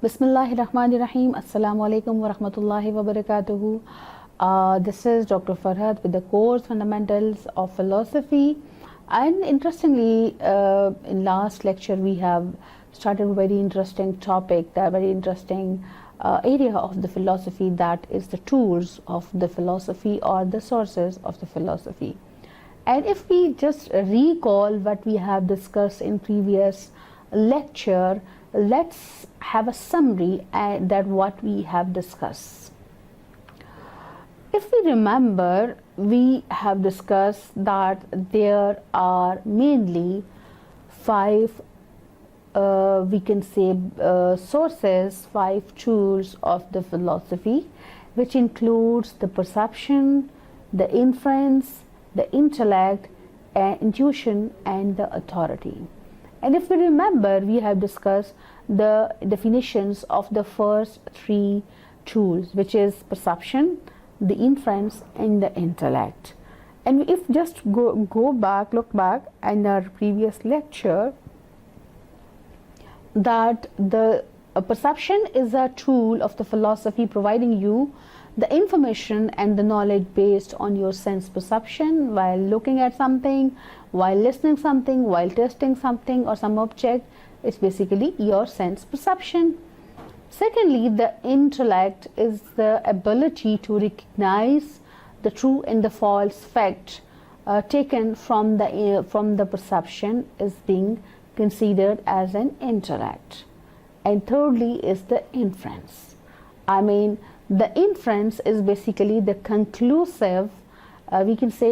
Bismillahirrahmanirrahim. Assalamu alaikum wa rahmatullahi wa barakatuhu. This is Dr. Farhad with the course Fundamentals of Philosophy. And interestingly, in last lecture we have started a very interesting topic, the very interesting area of the philosophy, that is the tools of the philosophy or the sources of the philosophy. And if we just recall what we have discussed in previous lecture, let's have a summary that what we have discussed. If we remember, we have discussed that there are mainly five sources, five tools of the philosophy, which includes the perception, the inference, the intellect, intuition, and the authority. And if we remember, we have discussed the definitions of the first three tools, which is perception, the inference, and the intellect. And if just look back in our previous lecture, that the perception is a tool of the philosophy providing you the information and the knowledge based on your sense perception while looking at something, while listening something, while testing something or some object. It's basically your sense perception. Secondly, the intellect is the ability to recognize the true and the false fact taken from the perception is being considered as an intellect. And thirdly is the inference. The inference is basically the conclusive, ability,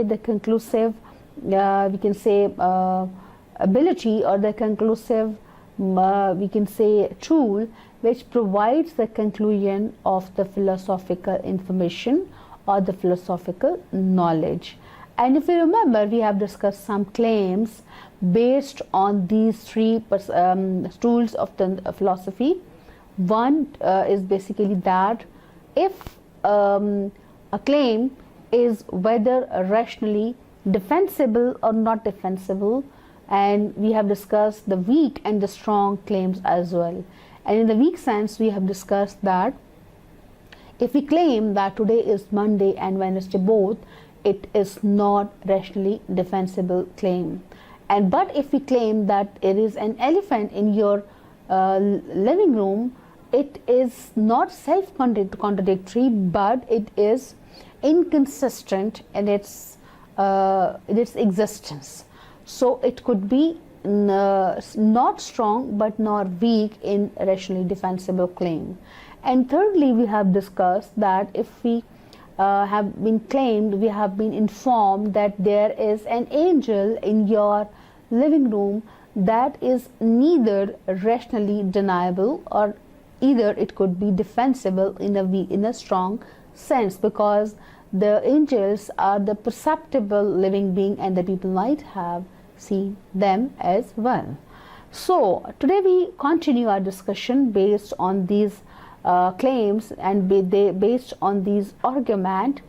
or the conclusive, tool which provides the conclusion of the philosophical information or the philosophical knowledge. And if you remember, we have discussed some claims based on these three tools of the philosophy. One is basically that if a claim is whether rationally defensible or not defensible, and we have discussed the weak and the strong claims as well. And in the weak sense, we have discussed that if we claim that today is Monday and Wednesday both, it is not rationally defensible claim. But if we claim that it is an elephant in your living room, it is not self-contradictory, but it is inconsistent in its existence. So it could be not strong but not weak in rationally defensible claim. And thirdly, we have discussed that if we have been informed that there is an angel in your living room, that is neither rationally deniable or either it could be defensible in a strong sense, because the angels are the perceptible living being and the people might have seen them as well. So today we continue our discussion based on these claims and based on these arguments,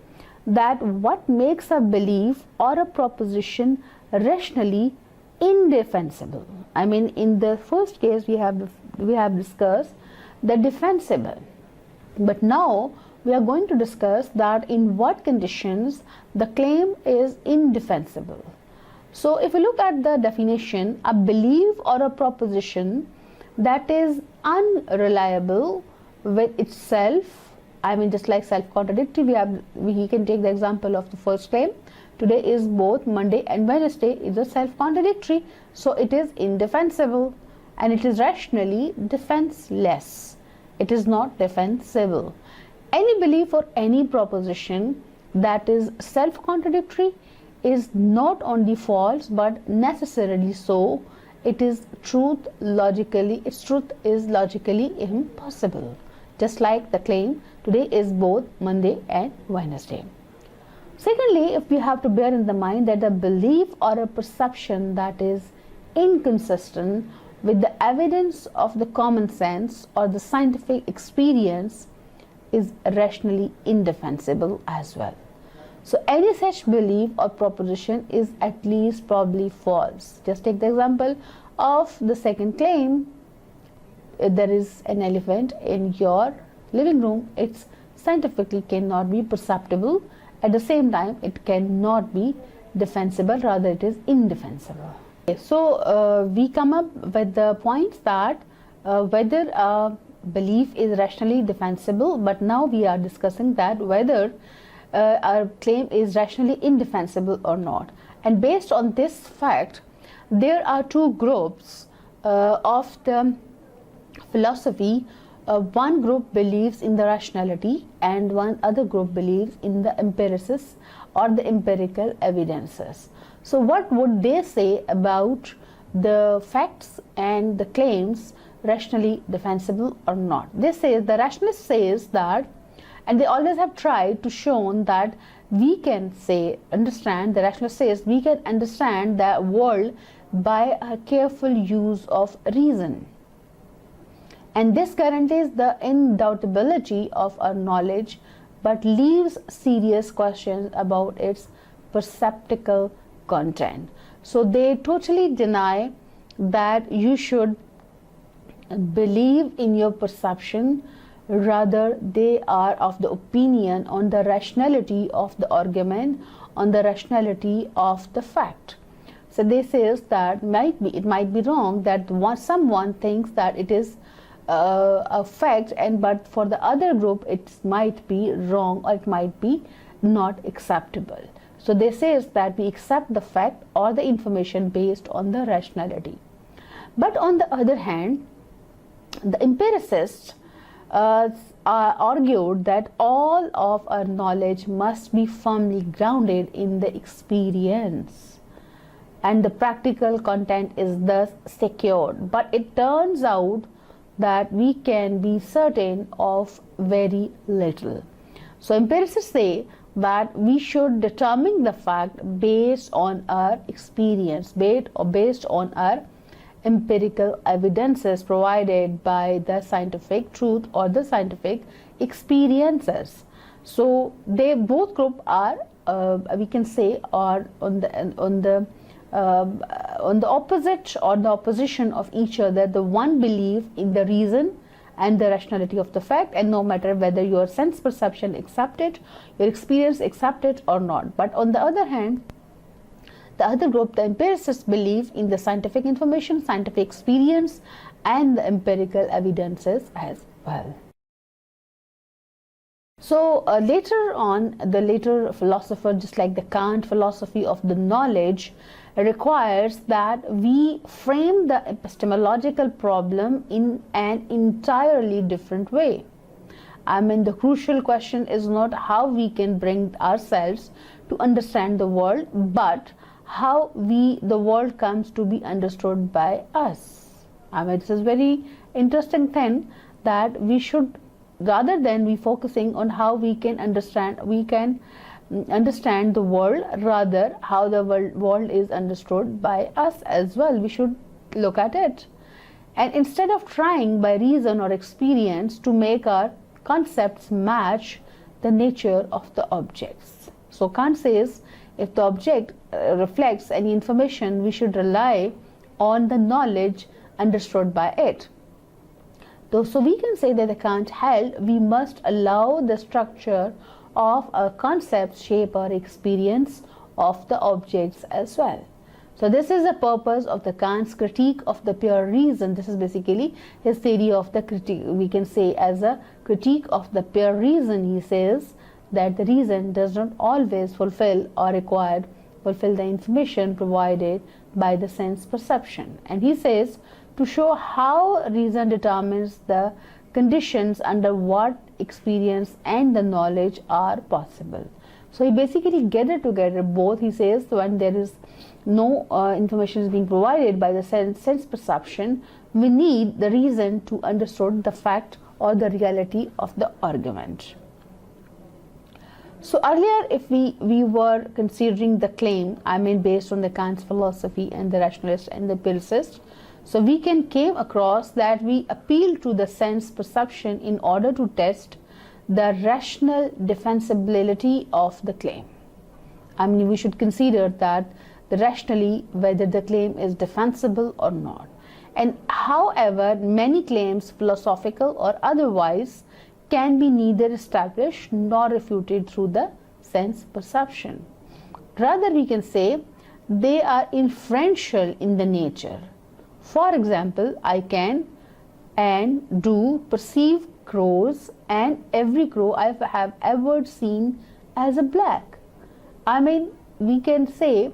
that what makes a belief or a proposition rationally indefensible. In the first case we have discussed the defensible, but now we are going to discuss that in what conditions the claim is indefensible. So if you look at the definition, a belief or a proposition that is unreliable with itself, just like self-contradictory, we can take the example of the first claim, today is both Monday and Wednesday, is a self-contradictory, so it is indefensible, and it is rationally defenseless. It is not defensible. Any belief or any proposition that is self-contradictory is not only false but necessarily so. Its truth is logically impossible, just like the claim today is both Monday and Wednesday. Secondly, if we have to bear in the mind that a belief or a perception that is inconsistent with the evidence of the common sense or the scientific experience is rationally indefensible as well. So any such belief or proposition is at least probably false. Just take the example of the second claim. if there is an elephant in your living room, it's scientifically cannot be perceptible. At the same time, it cannot be defensible, rather it is indefensible. Okay, so we come up with the points that whether a belief is rationally defensible, but now we are discussing that whether our claim is rationally indefensible or not. And based on this fact, there are two groups of the philosophy. One group believes in the rationality and one other group believes in the empiricists or the empirical evidences. So what would they say about the facts and the claims rationally defensible or not? They say, the rationalist says that, and they always have tried to show that we can understand, the rationalist says we can understand the world by a careful use of reason. And this guarantees the indoubtability of our knowledge, but leaves serious questions about its perceptical content. So they totally deny that you should believe in your perception, rather they are of the opinion on the rationality of the argument, on the rationality of the fact. So they says that it might be wrong that someone thinks that it is a fact, but for the other group it might be wrong or it might be not acceptable. So they says that we accept the fact or the information based on the rationality. But on the other hand, the empiricists argued that all of our knowledge must be firmly grounded in the experience, and the practical content is thus secured. But it turns out that we can be certain of very little. So empiricists say that we should determine the fact based on our experience, based on our empirical evidences provided by the scientific truth or the scientific experiences. So they both group are we can say are on the opposite or the opposition of each other. The one believe in the reason and the rationality of the fact, and no matter whether your sense perception accept it, your experience accept it or not. But on the other hand, the other group, the empiricists, believe in the scientific information, scientific experience, and the empirical evidences as well. So later on, the later philosopher, just like the Kant philosophy of the knowledge, requires that we frame the epistemological problem in an entirely different way. I mean, the crucial question is not how we can bring ourselves to understand the world, but how the world comes to be understood by us. I mean, this is very interesting thing, that we should, rather than we focusing on how we can understand the world, rather how the world is understood by us as well. We should look at it, and instead of trying by reason or experience to make our concepts match the nature of the objects. So Kant says, if the object reflects any information, we should rely on the knowledge understood by it. So we can say that the Kant held we must allow the structure of our concepts shape our experience of the objects as well. So this is the purpose of the Kant's critique of the pure reason. This is basically his theory of the critique, we can say as a critique of the pure reason. He says that the reason does not always fulfill the information provided by the sense perception. And he says, to show how reason determines the conditions under what experience and the knowledge are possible. So he basically gathered together both. He says when there is no information is being provided by the sense perception, we need the reason to understand the fact or the reality of the argument. So earlier, if we were considering the claim, I mean based on the Kant's philosophy and the rationalist and the empiricist, so we came across that we appeal to the sense perception in order to test the rational defensibility of the claim. I mean, we should consider that rationally whether the claim is defensible or not. And however, many claims, philosophical or otherwise, can be neither established nor refuted through the sense perception. Rather, we can say they are inferential in the nature. For example, I can and do perceive crows, and every crow I have ever seen as a black. I mean, we can say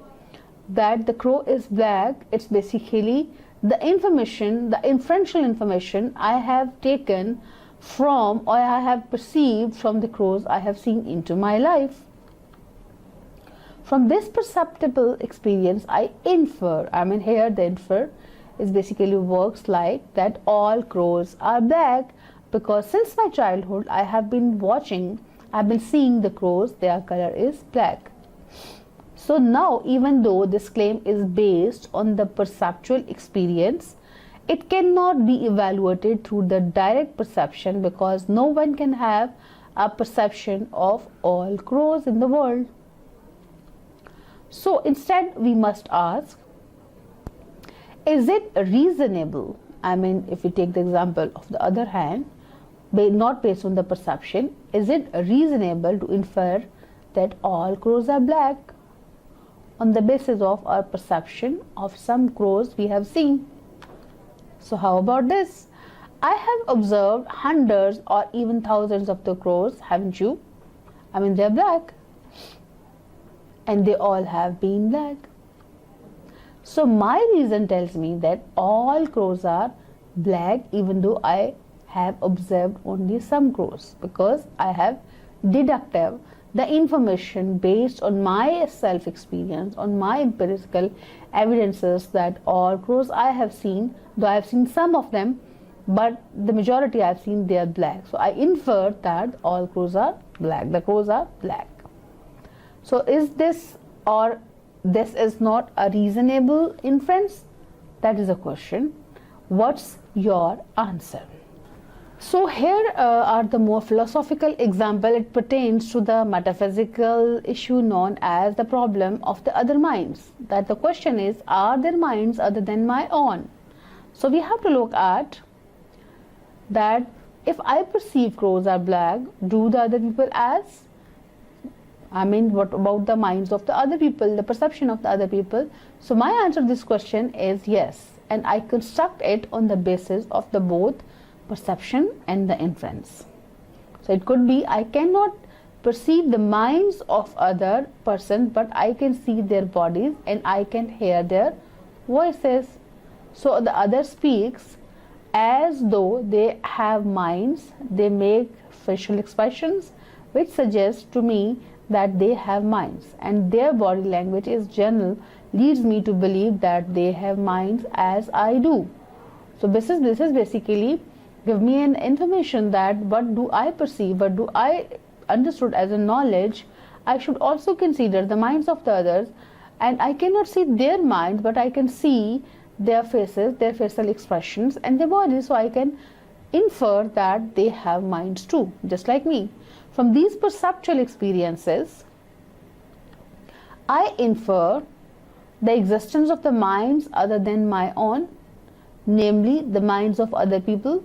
that the crow is black. It's basically the information, the inferential information I have taken from, or I have perceived from the crows I have seen into my life. From this perceptible experience, I infer. I mean, here the infer is basically works like that all crows are black, because since my childhood I have been watching, I've been seeing the crows, their color is black. So now, even though this claim is based on the perceptual experience, it cannot be evaluated through the direct perception, because no one can have a perception of all crows in the world. So instead, we must ask, is it reasonable? I mean, if we take the example of the other hand, not based on the perception, is it reasonable to infer that all crows are black on the basis of our perception of some crows we have seen? So how about this? I have observed hundreds or even thousands of the crows, haven't you? I mean, they're black, and they all have been black. So my reason tells me that all crows are black, even though I have observed only some crows, because I have deductive the information based on my self experience, on my empirical evidences, that all crows I have seen, though I have seen some of them, but the majority I have seen, they are black. So I infer that all crows are black, the crows are black. So is this, or this is not a reasonable inference? That is a question. What's your answer? So here are the more philosophical example. It pertains to the metaphysical issue known as the problem of the other minds. That the question is, are there minds other than my own? So we have to look at that if I perceive crows are black, do the other people as? I mean, what about the minds of the other people, the perception of the other people? So my answer to this question is yes, and I construct it on the basis of the both perception and the inference. So it could be I cannot perceive the minds of other person, but I can see their bodies and I can hear their voices. So the other speaks as though they have minds. They make facial expressions which suggest to me that they have minds, and their body language is general, leads me to believe that they have minds as I do. So this is basically give me an information that what do I perceive, what do I understood as a knowledge, I should also consider the minds of the others, and I cannot see their minds, but I can see their faces, their facial expressions and their bodies, so I can infer that they have minds too, just like me. From these perceptual experiences, I infer the existence of the minds other than my own, namely the minds of other people.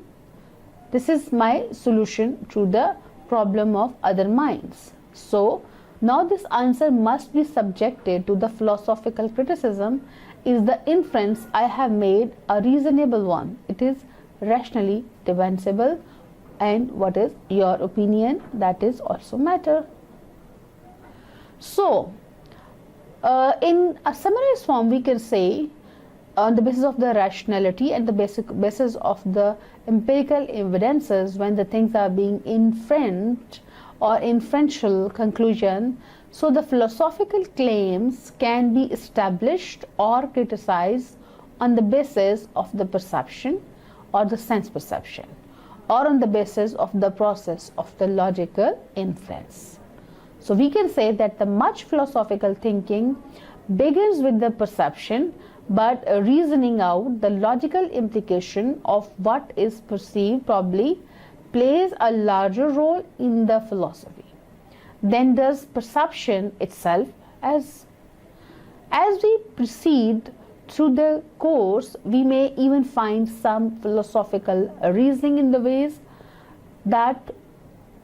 This is my solution to the problem of other minds. So now this answer must be subjected to the philosophical criticism. Is the inference I have made a reasonable one? It is rationally defensible, and what is your opinion? That is also matter. So in a summarized form, we can say, on the basis of the rationality and the basis of the empirical evidences, when the things are being inferred or inferential conclusion, so the philosophical claims can be established or criticized on the basis of the perception or the sense perception, or on the basis of the process of the logical inference. So we can say that the much philosophical thinking begins with the perception, but reasoning out the logical implication of what is perceived probably plays a larger role in the philosophy than does perception itself. As we proceed through the course we may even find some philosophical reasoning in the ways that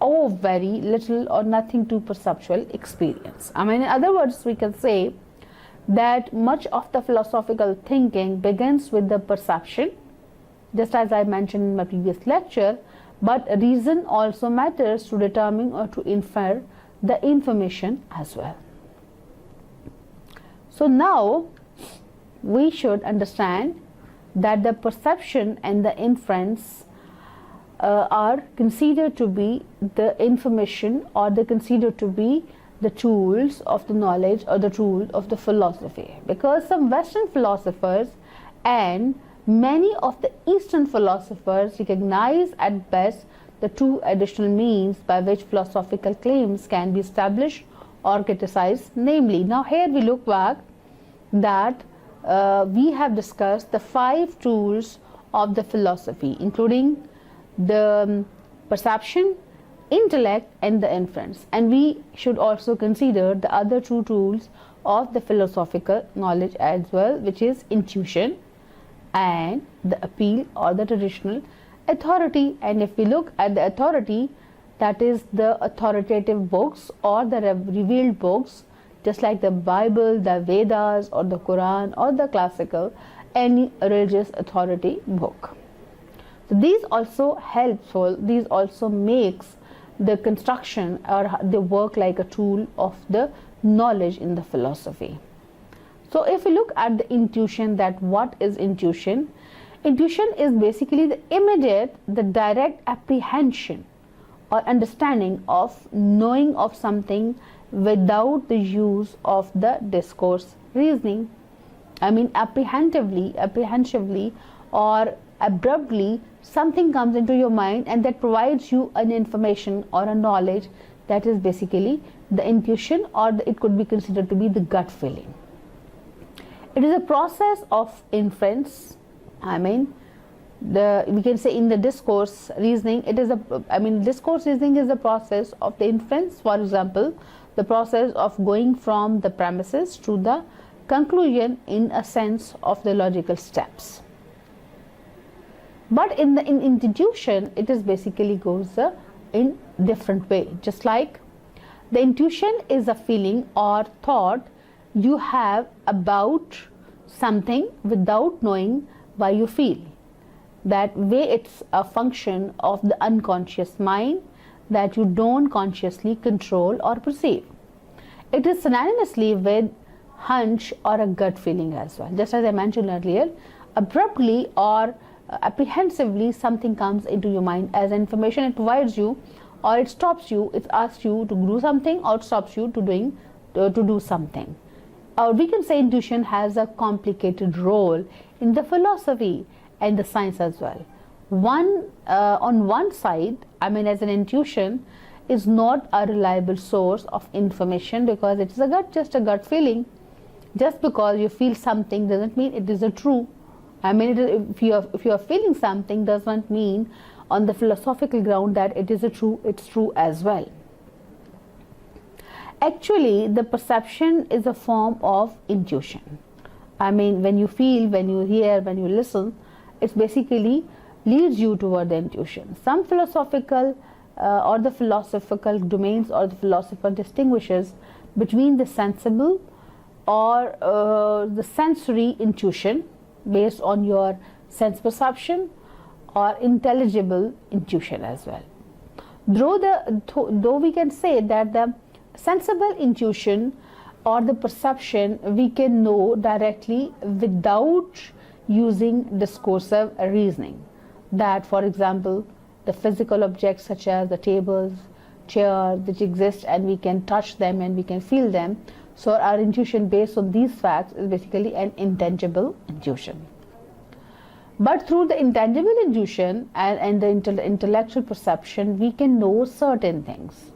owe very little or nothing to perceptual experience. I mean, in other words, we can say that much of the philosophical thinking begins with the perception, just as I mentioned in my previous lecture, but reason also matters to determine or to infer the information as well. So now we should understand that the perception and the inference are considered to be the information, or they considered to be the tools of the knowledge or the tools of the philosophy, because some Western philosophers and many of the Eastern philosophers recognize at best the two additional means by which philosophical claims can be established or criticized. Namely, now here we look back that we have discussed the 5 tools of the philosophy, including the perception, intellect and the inference, and we should also consider the other 2 tools of the philosophical knowledge as well, which is intuition and the appeal or the traditional authority. And if we look at the authority, that is the authoritative books or the revealed books, just like the Bible, the Vedas or the Quran or the classical, any religious authority book. So these also helpful, these also makes the construction or the work like a tool of the knowledge in the philosophy. So if we look at the intuition, that what is intuition? Intuition is basically the immediate, the direct apprehension or understanding of knowing of something without the use of the discourse reasoning. I mean, apprehensively or abruptly something comes into your mind and that provides you an information or a knowledge. That is basically the intuition, or it could be considered to be the gut feeling. It is a process of inference. I mean, we can say in the discourse reasoning, discourse reasoning is the process of the inference. For example, the process of going from the premises to the conclusion in a sense of the logical steps. But in intuition, it is basically goes in different way. Just like the intuition is a feeling or thought you have about something without knowing why you feel. That way it's a function of the unconscious mind that you don't consciously control or perceive. It is synonymously with hunch or a gut feeling as well. Just as I mentioned earlier, abruptly or apprehensively something comes into your mind as information. It provides you, or it stops you, it asks you to do something, or it stops you to do something. Or we can say intuition has a complicated role in the philosophy and the science as well. On one side, as an intuition is not a reliable source of information, because it's just a gut feeling. Just because you feel something doesn't mean it is a true. If you are feeling something, does not mean on the philosophical ground that it is it's true as well. Actually, the perception is a form of intuition. When you feel, when you hear, when you listen, it basically leads you toward the intuition. Some philosophical or the philosophical domains or the philosopher distinguishes between the sensible or the sensory intuition based on your sense perception, or intelligible intuition as well. Though we can say that the sensible intuition or the perception we can know directly without using discursive reasoning. That, for example, the physical objects such as the tables, chairs, which exist and we can touch them and we can feel them. So our intuition based on these facts is basically an intangible intuition. But through the intangible intuition and the intellectual perception, we can know certain things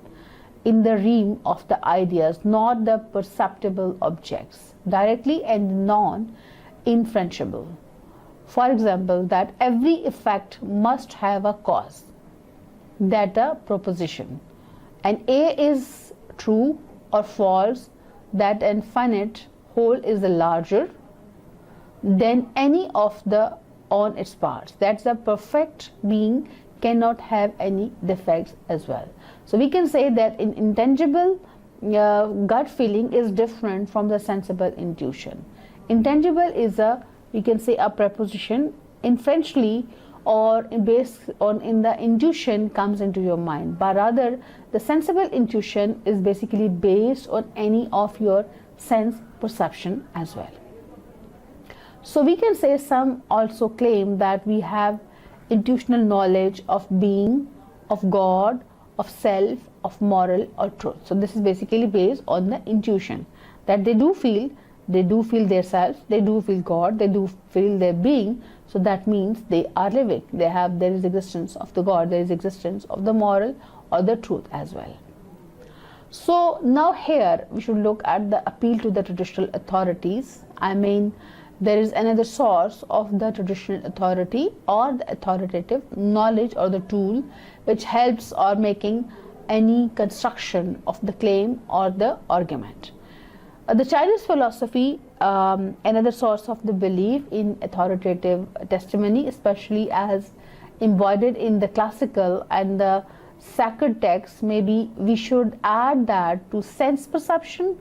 in the realm of the ideas, not the perceptible objects, directly and non-inferential. For example, that every effect must have a cause, that a proposition, and A is true or false, that an infinite whole is the larger, than any of the on its parts. That's the perfect being cannot have any defects as well. So we can say that in intangible, gut feeling is different from the sensible intuition. Intangible is a, we can say, a preposition inferentially or based on in the intuition comes into your mind, but rather the sensible intuition is basically based on any of your sense perception as well. So we can say some also claim that we have intuitional knowledge of being, of God, of self, of moral or truth. So this is basically based on the intuition that they do feel their self, they do feel God, they do feel their being. So that means they are living. There is existence of the God, there is existence of the moral or the truth as well. So now here we should look at the appeal to the traditional authorities. I mean, there is another source of the traditional authority or the authoritative knowledge or the tool which helps or making any construction of the claim or the argument. The Chinese philosophy, another source of the belief in authoritative testimony, especially as embodied in the classical and the sacred texts, maybe we should add that to sense perception,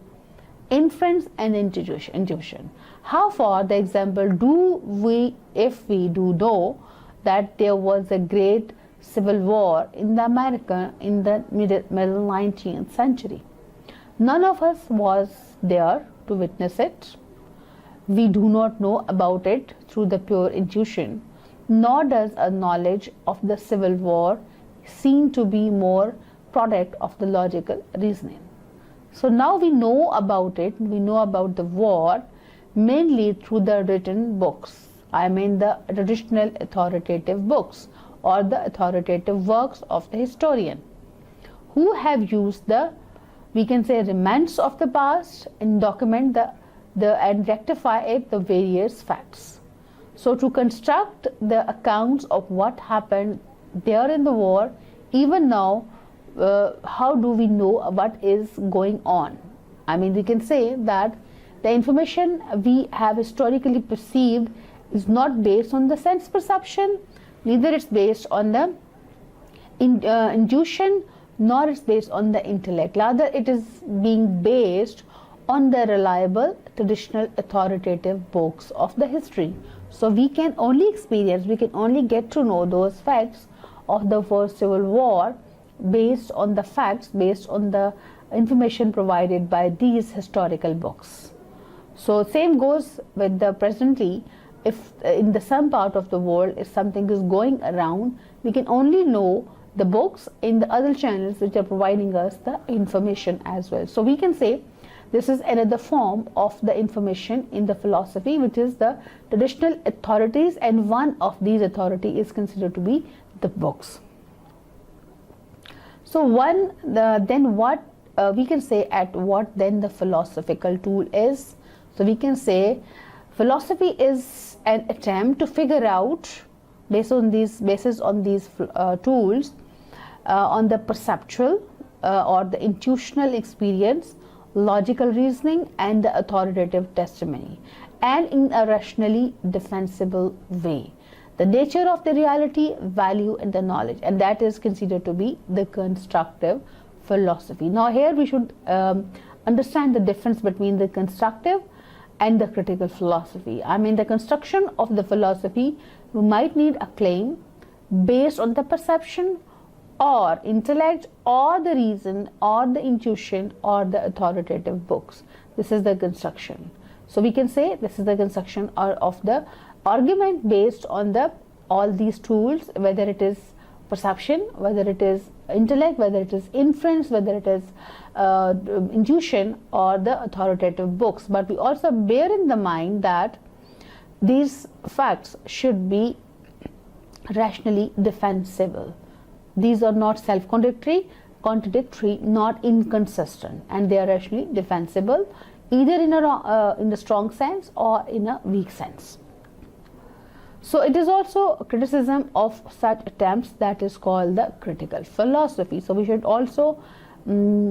inference and intuition. How far, the example, do we, if we do know that there was a great civil war in the America in the middle 19th century. None of us was there to witness it. We do not know about it through the pure intuition, nor does a knowledge of the civil war seem to be more product of the logical reasoning. So now we know about it, we know about the war mainly through the written books. I mean the traditional authoritative books or the authoritative works of the historian who have used the, we can say, remnants of the past and document and rectify it the various facts. So to construct the accounts of what happened there in the war, even now, how do we know what is going on? I mean, we can say that the information we have historically perceived is not based on the sense perception, neither it's based on the intuition, nor it's based on the intellect. Rather, it is being based on the reliable traditional authoritative books of the history. So we can only experience, we can only get to know those facts of the First Civil War based on the facts, based on the information provided by these historical books. So same goes with the presently. If in the some part of the world, if something is going around, we can only know the books in the other channels which are providing us the information as well. So we can say this is another form of the information in the philosophy, which is the traditional authorities, and one of these authority is considered to be the books. So then what we can say at what then the philosophical tool is. So we can say philosophy is an attempt to figure out based on these tools on the perceptual or the intuitional experience, logical reasoning and the authoritative testimony, and in a rationally defensible way, the nature of the reality, value and the knowledge, and that is considered to be the constructive philosophy. Now here we should understand the difference between the constructive and the critical philosophy. I mean, the construction of the philosophy, we might need a claim based on the perception or intellect or the reason or the intuition or the authoritative books. This is the construction. So we can say this is the construction of the argument based on all these tools, whether it is perception, whether it is intellect, whether it is inference, whether it is intuition or the authoritative books. But we also bear in the mind that these facts should be rationally defensible. These are not self-contradictory, not inconsistent, and they are rationally defensible either in a strong sense or in a weak sense. So it is also a criticism of such attempts that is called the critical philosophy. So we should also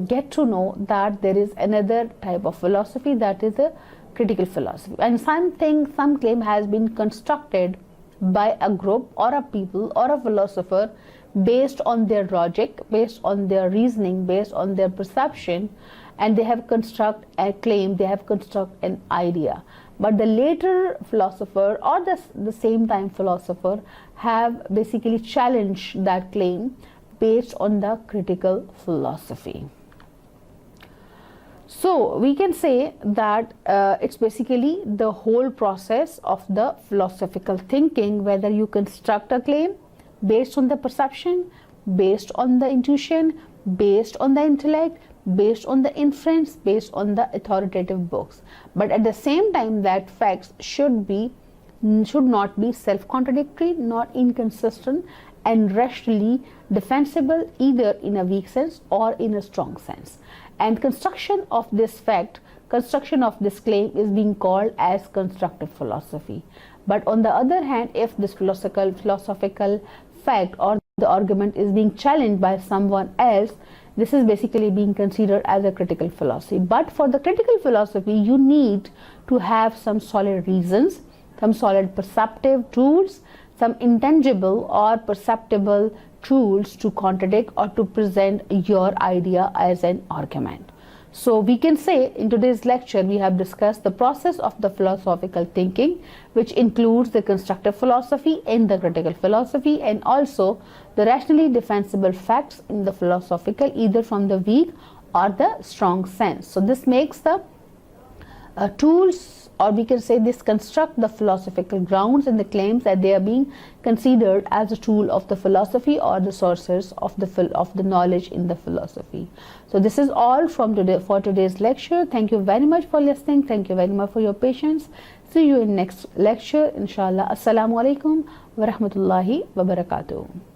get to know that there is another type of philosophy, that is the critical philosophy. And some claim has been constructed by a group or a people or a philosopher based on their logic, based on their reasoning, based on their perception, and they have construct a claim, they have construct an idea. But the later philosopher or the same time philosopher have basically challenged that claim based on the critical philosophy. So we can say that it's basically the whole process of the philosophical thinking, whether you construct a claim based on the perception, based on the intuition, based on the intellect, based on the inference, based on the authoritative books. But at the same time, that facts should not be self-contradictory, not inconsistent, and rationally defensible either in a weak sense or in a strong sense. And construction of this fact, construction of this claim is being called as constructive philosophy. But on the other hand, if this philosophical fact or the argument is being challenged by someone else, this is basically being considered as a critical philosophy. But for the critical philosophy, you need to have some solid reasons, some solid perceptive tools, some intangible or perceptible tools to contradict or to present your idea as an argument. So we can say in today's lecture we have discussed the process of the philosophical thinking, which includes the constructive philosophy and the critical philosophy, and also the rationally defensible facts in the philosophical, either from the weak or the strong sense. So this makes the tools, or we can say this construct the philosophical grounds and the claims that they are being considered as a tool of the philosophy or the sources of the knowledge in the philosophy. So this is all from for today's lecture. Thank you very much for listening. Thank you very much for your patience. See you in next lecture, inshallah. Assalamu alaikum wa rahmatullahi wa barakatuh.